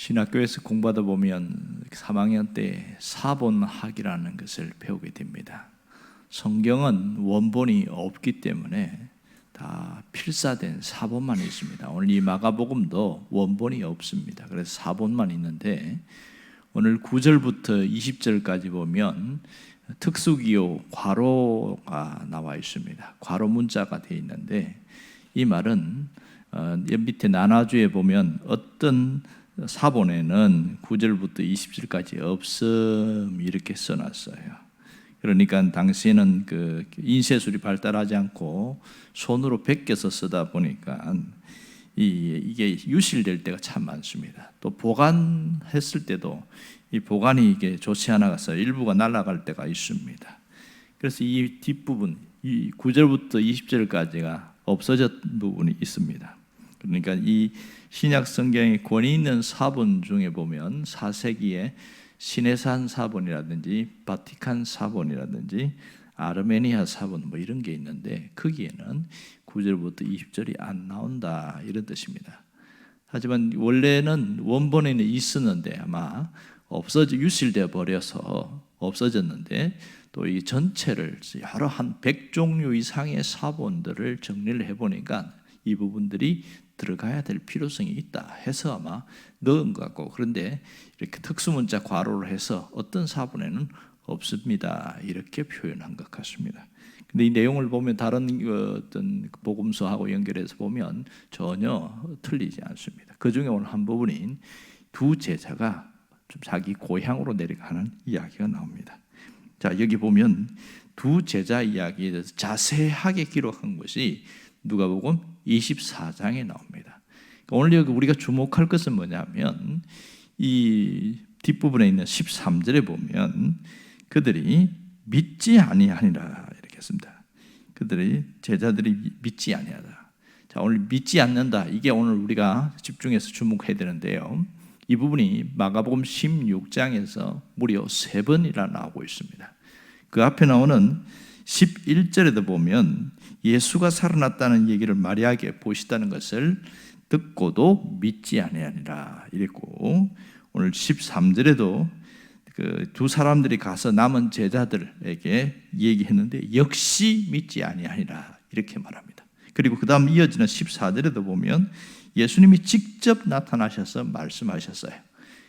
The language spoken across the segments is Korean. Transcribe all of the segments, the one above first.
신학교에서 공부하다 보면 3학년 때 사본학이라는 것을 배우게 됩니다. 성경은 원본이 없기 때문에 다 필사된 사본만 있습니다. 오늘 이 마가복음도 원본이 없습니다. 그래서 사본만 있는데 오늘 9절부터 20절까지 보면 특수기호 괄호가 나와 있습니다. 괄호 문자가 되어 있는데 이 말은 밑에 나눠주에 보면 어떤 사본에는 9절부터 20절까지 없음 이렇게 써놨어요. 그러니까 당시에는 그 인쇄술이 발달하지 않고 손으로 베껴서 쓰다 보니까 이게 유실될 때가 참 많습니다. 또 보관했을 때도 이 보관이 이게 좋지 않아서 일부가 날아갈 때가 있습니다. 그래서 이 뒷부분, 이 9절부터 20절까지가 없어졌던 부분이 있습니다. 그러니까 이 신약 성경의 권위 있는 사본 중에 보면 4세기에 시내산 사본이라든지 바티칸 사본이라든지 아르메니아 사본 뭐 이런 게 있는데 거기에는 9절부터 20절이 안 나온다 이런 뜻입니다. 하지만 원래는 원본에는 있었는데 아마 유실되어 버려서 없어졌는데 또 이 전체를 여러 한 100종류 이상의 사본들을 정리를 해보니까 이 부분들이 들어가야 될 필요성이 있다 해서 아마 넣은 것 같고, 그런데 이렇게 특수문자 괄호를 해서 어떤 사본에는 없습니다 이렇게 표현한 것 같습니다. 근데 이 내용을 보면 다른 어떤 복음서하고 연결해서 보면 전혀 틀리지 않습니다. 그 중에 오늘 한 부분인 두 제자가 좀 자기 고향으로 내려가는 이야기가 나옵니다. 자, 여기 보면 두 제자 이야기에 대해서 자세하게 기록한 것이 누가복음 24장에 나옵니다. 오늘 여기 우리가 주목할 것은 뭐냐면 이 뒷부분에 있는 13절에 보면 그들이 믿지 아니하니라 이렇게 했습니다. 제자들이 믿지 아니하다. 자, 오늘 믿지 않는다. 이게 오늘 우리가 집중해서 주목해야 되는데요. 이 부분이 마가복음 16장에서 무려 3번이나 나오고 있습니다. 그 앞에 나오는 11절에도 보면 예수가 살아났다는 얘기를 마리아에게 보시다는 것을 듣고도 믿지 아니하니라 이랬고, 오늘 13절에도 그 두 사람들이 가서 남은 제자들에게 얘기했는데 역시 믿지 아니하니라 이렇게 말합니다. 그리고 그 다음 이어지는 14절에도 보면 예수님이 직접 나타나셔서 말씀하셨어요.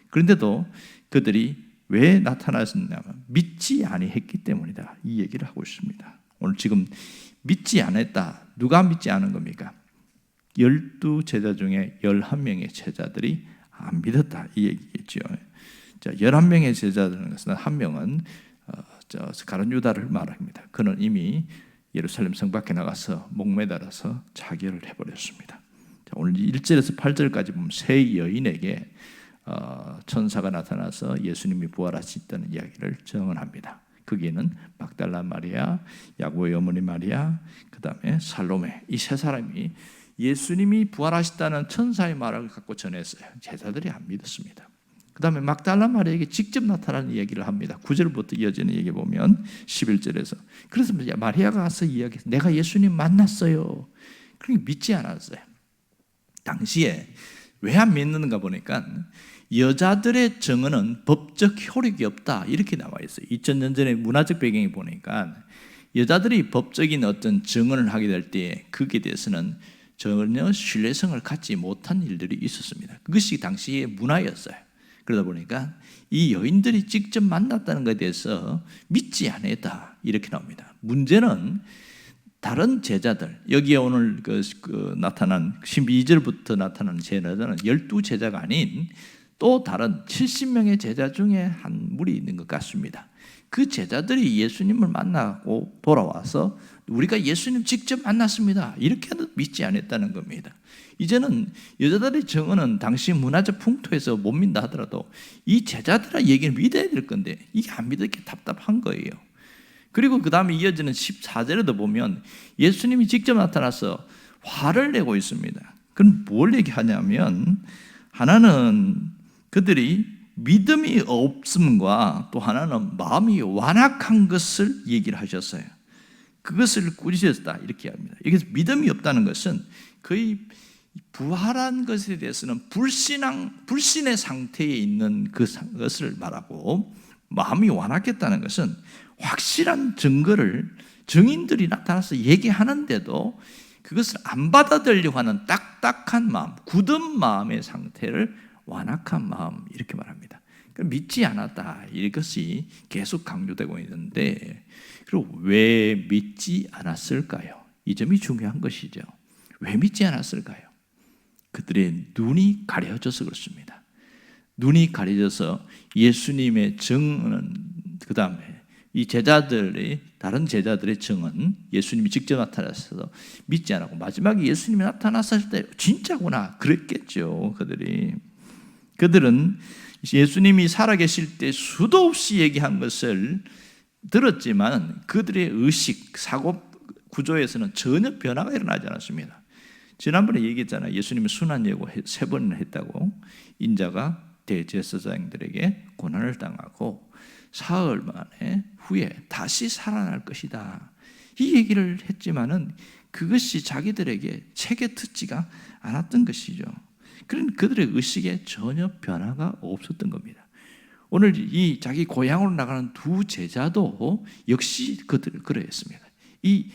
그런데도 그들이 왜 나타나셨냐면 믿지 아니했기 때문이다 이 얘기를 하고 있습니다. 오늘 지금 믿지 않았다. 누가 믿지 않은 겁니까? 12제자 중에 11명의 제자들이 안 믿었다 이 얘기겠죠. 자, 11명의 제자들은 것은 한 명은 스가랴 유다를 말합니다. 그는 이미 예루살렘 성 밖에 나가서 목매달아서 자결을 해버렸습니다. 자, 오늘 1절에서 8절까지 보면 세 여인에게 천사가 나타나서 예수님이 부활하셨다는 이야기를 증언합니다. 거기에는 막달라 마리아, 야고보의 어머니 마리아, 그 다음에 살로메, 이 세 사람이 예수님이 부활하셨다는 천사의 말을 갖고 전했어요. 제자들이 안 믿었습니다. 그 다음에 막달라 마리아에게 직접 나타나는 얘기를 합니다. 9절부터 이어지는 얘기 보면 11절에서 그래서 마리아가 가서 이야기해서 내가 예수님 만났어요. 그러니까 믿지 않았어요. 당시에 왜 안 믿는가 보니까 여자들의 증언은 법적 효력이 없다 이렇게 나와 있어요. 2000년 전에 문화적 배경이 보니까 여자들이 법적인 어떤 증언을 하게 될 때 그게 대해서는 전혀 신뢰성을 갖지 못한 일들이 있었습니다. 그것이 당시의 문화였어요. 그러다 보니까 이 여인들이 직접 만났다는 것에 대해서 믿지 않았다 이렇게 나옵니다. 문제는 다른 제자들, 여기에 오늘 나타난 12절부터 나타나는 제자들은 12제자가 아닌 또 다른 70명의 제자 중에 한 무리 있는 것 같습니다. 그 제자들이 예수님을 만나고 돌아와서 우리가 예수님 직접 만났습니다 이렇게도 믿지 않았다는 겁니다. 이제는 여자들의 증언은 당시 문화적 풍토에서 못 믿는다 하더라도 이 제자들의 얘기를 믿어야 될 건데 이게 안 믿었기에 답답한 거예요. 그리고 그 다음에 이어지는 14절에도 보면 예수님이 직접 나타나서 화를 내고 있습니다. 그럼 뭘 얘기하냐면 하나는 그들이 믿음이 없음과 또 하나는 마음이 완악한 것을 얘기를 하셨어요. 그것을 꾸짖었다 이렇게 합니다. 여기서 믿음이 없다는 것은 거의 부활한 것에 대해서는 불신의 상태에 있는 그것을 말하고, 마음이 완악했다는 것은 확실한 증거를 증인들이 나타나서 얘기하는데도 그것을 안 받아들이려고 하는 딱딱한 마음, 굳은 마음의 상태를 완악한 마음, 이렇게 말합니다. 믿지 않았다, 이것이 계속 강조되고 있는데, 그리고 왜 믿지 않았을까요? 이 점이 중요한 것이죠. 왜 믿지 않았을까요? 그들의 눈이 가려져서 그렇습니다. 눈이 가려져서 예수님의 증언은, 그 다음에 이 다른 제자들의 증언, 예수님이 직접 나타나셔서 믿지 않았고, 마지막에 예수님이 나타났을 때 진짜구나 그랬겠죠. 그들은 예수님이 살아계실 때 수도 없이 얘기한 것을 들었지만 그들의 의식, 사고 구조에서는 전혀 변화가 일어나지 않았습니다. 지난번에 얘기했잖아요. 예수님이 순환 예고 3번을 했다고. 인자가 대제사장들에게 고난을 당하고 사흘 만에 후에 다시 살아날 것이다, 이 얘기를 했지만은 그것이 자기들에게 책에 듣지가 않았던 것이죠. 그런 그들의 의식에 전혀 변화가 없었던 겁니다. 오늘 이 자기 고향으로 나가는 두 제자도 역시 그러했습니다. 이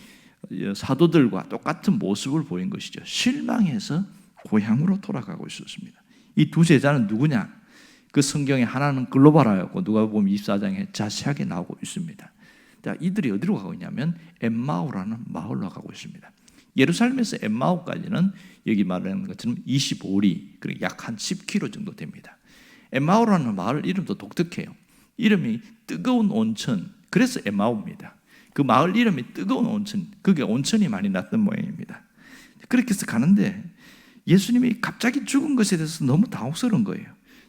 사도들과 똑같은 모습을 보인 것이죠. 실망해서 고향으로 돌아가고 있었습니다. 이 두 제자는 누구냐? 그 성경에 하나는 글로벌하였고 누가복음 24장에 자세하게 나오고 있습니다. 이들이 어디로 가고 있냐면 엠마오라는 마을로 가고 있습니다. 예루살렘에서 엠마오까지는 여기 말하는 것처럼 25리, 그리고 약 한 10km 정도 됩니다. 엠마오라는 마을 이름도 독특해요. 이름이 뜨거운 온천, 그래서 엠마오입니다. 그 마을 이름이 뜨거운 온천, 그게 온천이 많이 났던 모양입니다. 그렇게 해서 가는데 예수님이 갑자기 죽은 것에 대해서 너무 당혹스러운 거예요.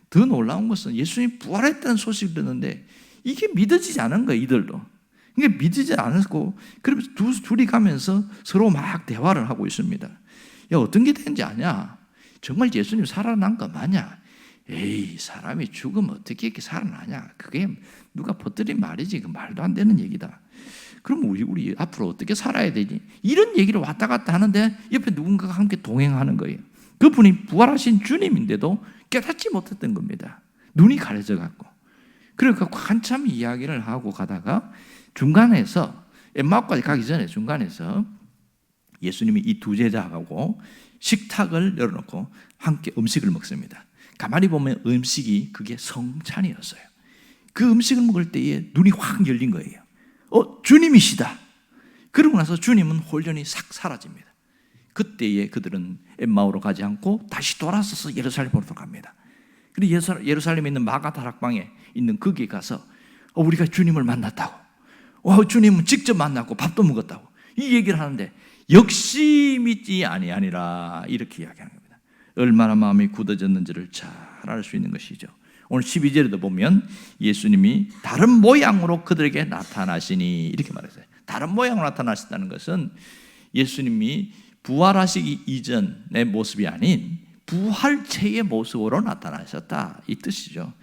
더 놀라운 것은 예수님이 부활했다는 소식을 듣는데 이게 믿어지지 않은 거예요, 이들도. 이게 믿어지지 않았고, 그러면서 둘이 가면서 서로 막 대화를 하고 있습니다. 야, 어떤 게 되는지 아냐? 정말 예수님 살아난 거 맞냐? 에이, 사람이 죽으면 어떻게 이렇게 살아나냐? 그게 누가 퍼뜨린 말이지. 그 말도 안 되는 얘기다. 그럼 우리 앞으로 어떻게 살아야 되지? 이런 얘기를 왔다 갔다 하는데 옆에 누군가가 함께 동행하는 거예요. 그분이 부활하신 주님인데도 깨닫지 못했던 겁니다. 눈이 가려져 갖고. 그러니까 한참 이야기를 하고 가다가 중간에서, 엠마오까지 가기 전에 중간에서 예수님이 이 두 제자하고 식탁을 열어놓고 함께 음식을 먹습니다. 가만히 보면 음식이 그게 성찬이었어요. 그 음식을 먹을 때에 눈이 확 열린 거예요. 주님이시다. 그러고 나서 주님은 홀연히 싹 사라집니다. 그때에 그들은 엠마오로 가지 않고 다시 돌아서서 예루살렘으로 갑니다. 그리고 예루살렘에 있는 마가 다락방에 있는 거기에 가서 우리가 주님을 만났다고, 주님은 직접 만났고 밥도 먹었다고, 이 얘기를 하는데 역시 믿지 아니하니라, 이렇게 이야기하는 겁니다. 얼마나 마음이 굳어졌는지를 잘 알 수 있는 것이죠. 오늘 12절에도 보면 예수님이 다른 모양으로 그들에게 나타나시니, 이렇게 말했어요. 다른 모양으로 나타나셨다는 것은 예수님이 부활하시기 이전의 모습이 아닌 부활체의 모습으로 나타나셨다, 이 뜻이죠.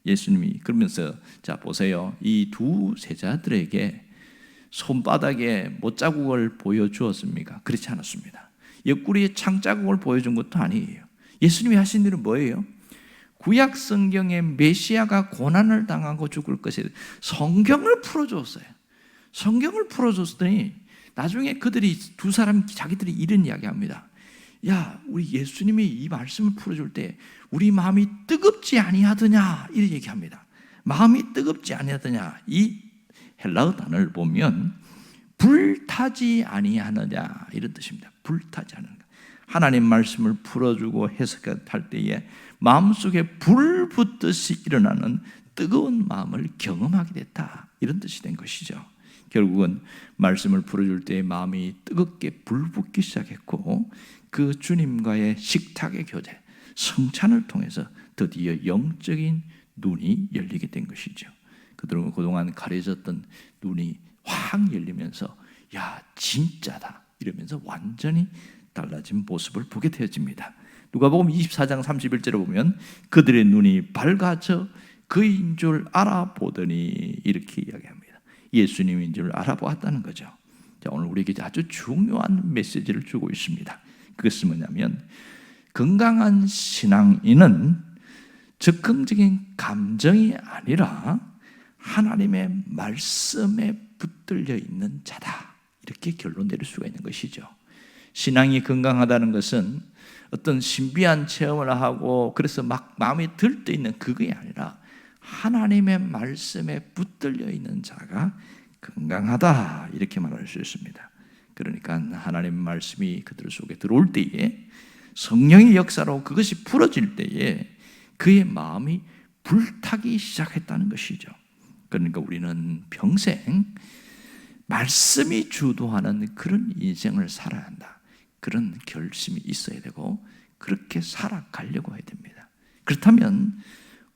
예수님이 그러면서, 자 보세요, 이 두 제자들에게 손바닥에 못자국을 보여주었습니까? 그렇지 않았습니다. 옆구리에 창자국을 보여준 것도 아니에요. 예수님이 하신 일은 뭐예요? 구약 성경에 메시아가 고난을 당하고 죽을 것에 성경을 풀어줬어요. 성경을 풀어줬더니 나중에 그들이 두 사람, 자기들이 이런 이야기합니다. 야, 우리 예수님이 이 말씀을 풀어줄 때 우리 마음이 뜨겁지 아니하더냐, 이렇게 얘기합니다. 마음이 뜨겁지 아니하더냐, 이 헬라어 단어를 보면 불타지 아니하느냐, 이런 뜻입니다. 불타지 않는 것. 하나님 말씀을 풀어주고 해석할 때에 마음속에 불 붙듯이 일어나는 뜨거운 마음을 경험하게 됐다, 이런 뜻이 된 것이죠. 결국은 말씀을 풀어줄 때 마음이 뜨겁게 불붙기 시작했고, 그 주님과의 식탁의 교제, 성찬을 통해서 드디어 영적인 눈이 열리게 된 것이죠. 그들은 그동안 가려졌던 눈이 확 열리면서 야, 진짜다, 이러면서 완전히 달라진 모습을 보게 되어집니다. 누가복음 24장 31절에 보면 그들의 눈이 밝아져 그인 줄 알아보더니, 이렇게 이야기합니다. 예수님인 줄 알아보았다는 거죠. 자, 오늘 우리에게 아주 중요한 메시지를 주고 있습니다. 그것은 뭐냐면 건강한 신앙인은 적극적인 감정이 아니라 하나님의 말씀에 붙들려 있는 자다, 이렇게 결론 내릴 수가 있는 것이죠. 신앙이 건강하다는 것은 어떤 신비한 체험을 하고 그래서 막 마음에 들떠있는 그게 아니라 하나님의 말씀에 붙들려 있는 자가 건강하다, 이렇게 말할 수 있습니다. 그러니까 하나님의 말씀이 그들 속에 들어올 때에, 성령의 역사로 그것이 풀어질 때에 그의 마음이 불타기 시작했다는 것이죠. 그러니까 우리는 평생 말씀이 주도하는 그런 인생을 살아야 한다, 그런 결심이 있어야 되고 그렇게 살아가려고 해야 됩니다. 그렇다면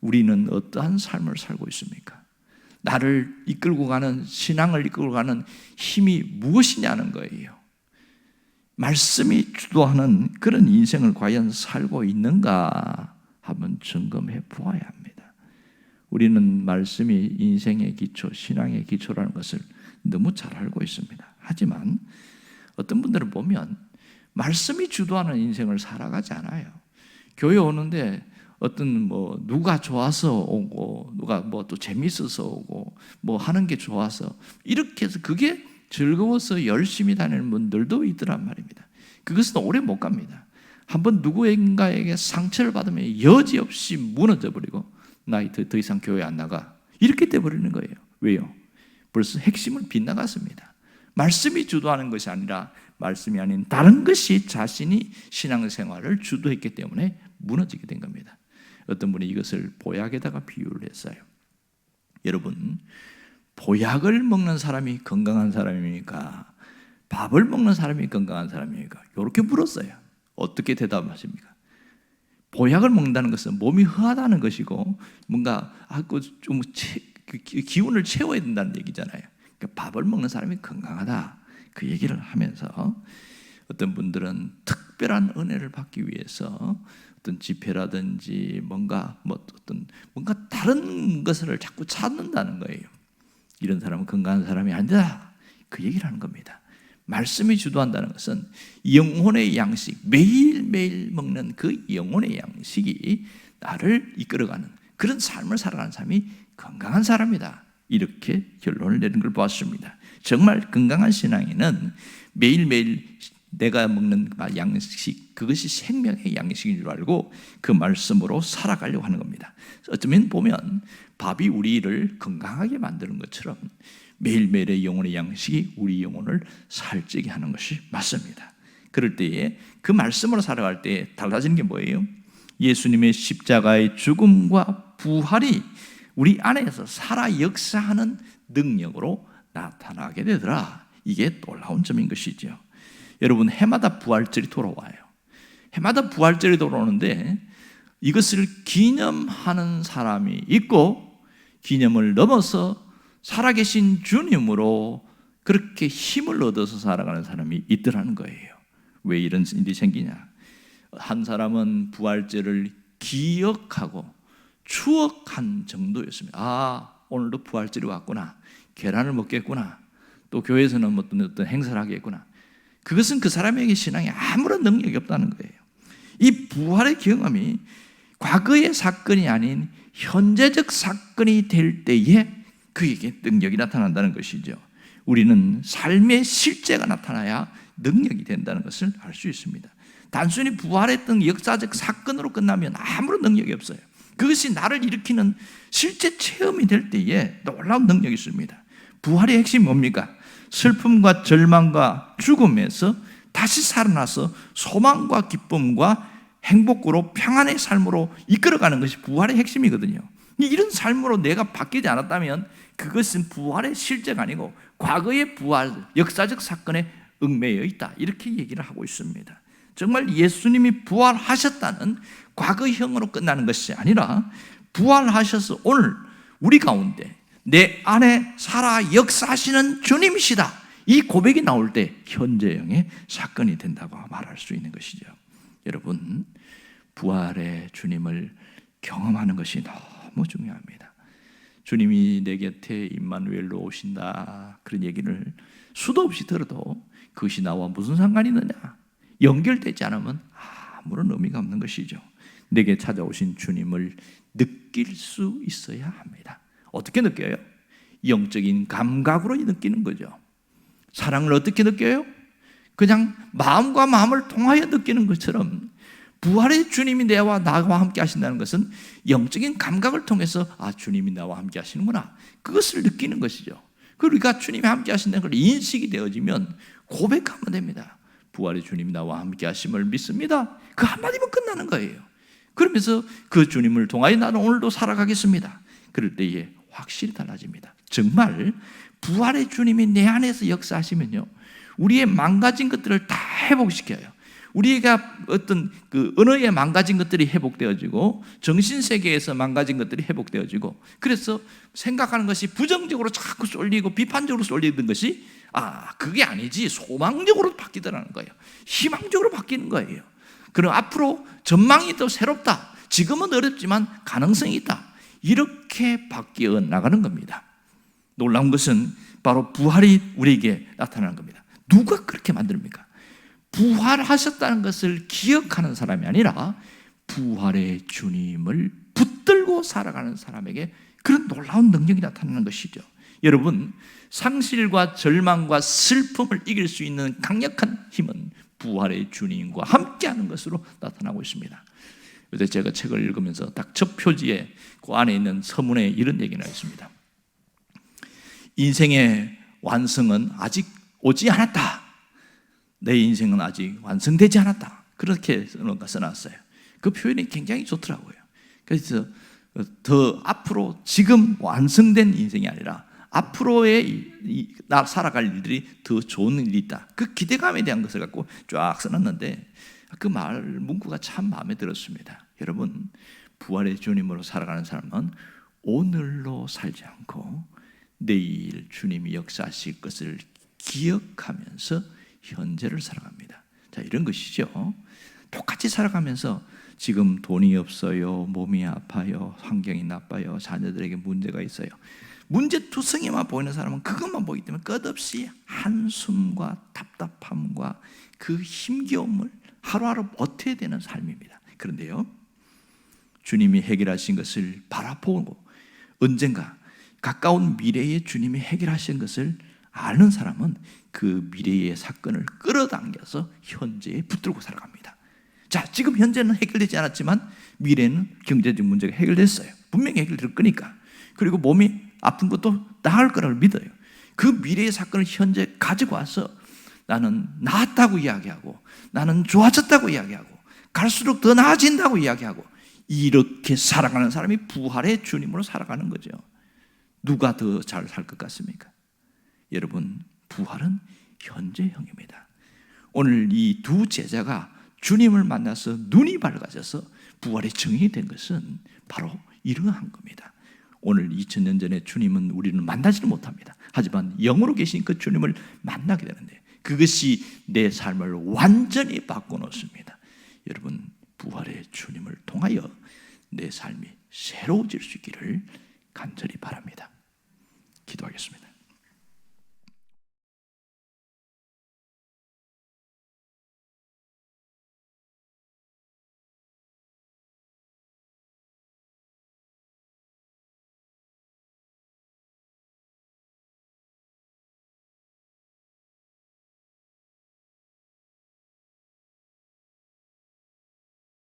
우리는 어떠한 삶을 살고 있습니까? 나를 이끌고 가는, 신앙을 이끌고 가는 힘이 무엇이냐는 거예요. 말씀이 주도하는 그런 인생을 과연 살고 있는가 한번 점검해 보아야 합니다. 우리는 말씀이 인생의 기초, 신앙의 기초라는 것을 너무 잘 알고 있습니다. 하지만 어떤 분들은 보면 말씀이 주도하는 인생을 살아가지 않아요. 교회 오는데 어떤 누가 좋아서 오고, 누가 또 재밌어서 오고, 하는 게 좋아서, 이렇게 해서 그게 즐거워서 열심히 다니는 분들도 있더란 말입니다. 그것은 오래 못 갑니다. 한번 누구인가에게 상처를 받으면 여지없이 무너져 버리고 나 더 이상 교회 안 나가, 이렇게 돼버리는 거예요. 왜요? 벌써 핵심을 빗나갔습니다. 말씀이 주도하는 것이 아니라 말씀이 아닌 다른 것이 자신이 신앙생활을 주도했기 때문에 무너지게 된 겁니다. 어떤 분이 이것을 보약에다가 비유를 했어요. 여러분, 보약을 먹는 사람이 건강한 사람입니까? 밥을 먹는 사람이 건강한 사람입니까? 이렇게 물었어요. 어떻게 대답하십니까? 보약을 먹는다는 것은 몸이 허하다는 것이고 뭔가 좀 기운을 채워야 된다는 얘기잖아요. 그러니까 밥을 먹는 사람이 건강하다, 그 얘기를 하면서 어떤 분들은 특별한 은혜를 받기 위해서 어떤 집회라든지 뭔가 다른 것을 자꾸 찾는다는 거예요. 이런 사람은 건강한 사람이 아니다, 그 얘기를 하는 겁니다. 말씀이 주도한다는 것은 영혼의 양식, 매일매일 먹는 그 영혼의 양식이 나를 이끌어가는 그런 삶을 살아가는 사람이 건강한 사람이다, 이렇게 결론을 내는 걸 보았습니다. 정말 건강한 신앙인은 매일매일 내가 먹는 양식, 그것이 생명의 양식인 줄 알고 그 말씀으로 살아가려고 하는 겁니다. 어쩌면 보면 밥이 우리를 건강하게 만드는 것처럼 매일매일의 영혼의 양식이 우리 영혼을 살찌게 하는 것이 맞습니다. 그럴 때에 그 말씀으로 살아갈 때 달라지는 게 뭐예요? 예수님의 십자가의 죽음과 부활이 우리 안에서 살아 역사하는 능력으로 나타나게 되더라. 이게 놀라운 점인 것이죠. 여러분, 해마다 부활절이 돌아와요. 해마다 부활절이 돌아오는데 이것을 기념하는 사람이 있고, 기념을 넘어서 살아계신 주님으로 그렇게 힘을 얻어서 살아가는 사람이 있더라는 거예요. 왜 이런 일이 생기냐? 한 사람은 부활절을 기억하고 추억한 정도였습니다. 오늘도 부활절이 왔구나, 계란을 먹겠구나, 또 교회에서는 어떤 행사를 하겠구나. 그것은 그 사람에게 신앙에 아무런 능력이 없다는 거예요. 이 부활의 경험이 과거의 사건이 아닌 현재적 사건이 될 때에 그에게 능력이 나타난다는 것이죠. 우리는 삶의 실제가 나타나야 능력이 된다는 것을 알 수 있습니다. 단순히 부활했던 역사적 사건으로 끝나면 아무런 능력이 없어요. 그것이 나를 일으키는 실제 체험이 될 때에 놀라운 능력이 있습니다. 부활의 핵심이 뭡니까? 슬픔과 절망과 죽음에서 다시 살아나서 소망과 기쁨과 행복으로 평안의 삶으로 이끌어가는 것이 부활의 핵심이거든요. 이런 삶으로 내가 바뀌지 않았다면 그것은 부활의 실제가 아니고 과거의 부활, 역사적 사건에 얽매여 있다, 이렇게 얘기를 하고 있습니다. 정말 예수님이 부활하셨다는 과거형으로 끝나는 것이 아니라 부활하셔서 오늘 우리 가운데 내 안에 살아 역사하시는 주님이시다, 이 고백이 나올 때 현재형의 사건이 된다고 말할 수 있는 것이죠. 여러분, 부활의 주님을 경험하는 것이 너무 중요합니다. 주님이 내 곁에 임마누엘로 오신다, 그런 얘기를 수도 없이 들어도 그것이 나와 무슨 상관이 있느냐, 연결되지 않으면 아무런 의미가 없는 것이죠. 내게 찾아오신 주님을 느낄 수 있어야 합니다. 어떻게 느껴요? 영적인 감각으로 느끼는 거죠. 사랑을 어떻게 느껴요? 그냥 마음과 마음을 통하여 느끼는 것처럼 부활의 주님이 나와 함께 하신다는 것은 영적인 감각을 통해서 주님이 나와 함께 하시는구나, 그것을 느끼는 것이죠. 그러니까 주님이 함께 하신다는 걸 인식이 되어지면 고백하면 됩니다. 부활의 주님이 나와 함께 하심을 믿습니다. 그 한마디면 끝나는 거예요. 그러면서 그 주님을 통하여 나는 오늘도 살아가겠습니다. 그럴 때에 확실히 달라집니다. 정말 부활의 주님이 내 안에서 역사하시면요, 우리의 망가진 것들을 다 회복시켜요. 우리가 어떤 그 언어에 망가진 것들이 회복되어지고, 정신세계에서 망가진 것들이 회복되어지고, 그래서 생각하는 것이 부정적으로 자꾸 쏠리고 비판적으로 쏠리던 것이 그게 아니지 소망적으로 바뀌더라는 거예요. 희망적으로 바뀌는 거예요. 그럼 앞으로 전망이 더 새롭다, 지금은 어렵지만 가능성이 있다, 이렇게 바뀌어 나가는 겁니다. 놀라운 것은 바로 부활이 우리에게 나타나는 겁니다. 누가 그렇게 만듭니까? 부활하셨다는 것을 기억하는 사람이 아니라 부활의 주님을 붙들고 살아가는 사람에게 그런 놀라운 능력이 나타나는 것이죠. 여러분, 상실과 절망과 슬픔을 이길 수 있는 강력한 힘은 부활의 주님과 함께하는 것으로 나타나고 있습니다. 요새 제가 책을 읽으면서 딱 첫 표지에 그 안에 있는 서문에 이런 얘기가 있습니다. 인생의 완성은 아직 오지 않았다. 내 인생은 아직 완성되지 않았다. 그렇게 써놨어요. 그 표현이 굉장히 좋더라고요. 그래서 더 앞으로 지금 완성된 인생이 아니라 앞으로의 살아갈 일들이 더 좋은 일이 있다, 그 기대감에 대한 것을 갖고 쫙 써놨는데 그 말 문구가 참 마음에 들었습니다. 여러분, 부활의 주님으로 살아가는 사람은 오늘로 살지 않고 내일 주님이 역사하실 것을 기억하면서 현재를 살아갑니다. 자, 이런 것이죠. 똑같이 살아가면서 지금 돈이 없어요, 몸이 아파요, 환경이 나빠요, 자녀들에게 문제가 있어요, 문제투성이만 보이는 사람은 그것만 보기 때문에 끝없이 한숨과 답답함과 그 힘겨움을 하루하루 버텨야 되는 삶입니다. 그런데요, 주님이 해결하신 것을 바라보고 언젠가 가까운 미래에 주님이 해결하신 것을 아는 사람은 그 미래의 사건을 끌어당겨서 현재에 붙들고 살아갑니다. 자, 지금 현재는 해결되지 않았지만 미래는 경제적 문제가 해결됐어요. 분명히 해결될 거니까. 그리고 몸이 아픈 것도 나을 거라고 믿어요. 그 미래의 사건을 현재 가지고 와서 나는 나았다고 이야기하고, 나는 좋아졌다고 이야기하고, 갈수록 더 나아진다고 이야기하고, 이렇게 살아가는 사람이 부활의 주님으로 살아가는 거죠. 누가 더 잘 살 것 같습니까? 여러분, 부활은 현재형입니다. 오늘 이 두 제자가 주님을 만나서 눈이 밝아져서 부활의 증인이 된 것은 바로 이러한 겁니다. 오늘 2000년 전에 주님은 우리는 만나지는 못합니다. 하지만 영으로 계신 그 주님을 만나게 되는데 그것이 내 삶을 완전히 바꿔놓습니다. 여러분, 부활의 주님을 통하여 내 삶이 새로워질 수 있기를 간절히 바랍니다. 기도하겠습니다.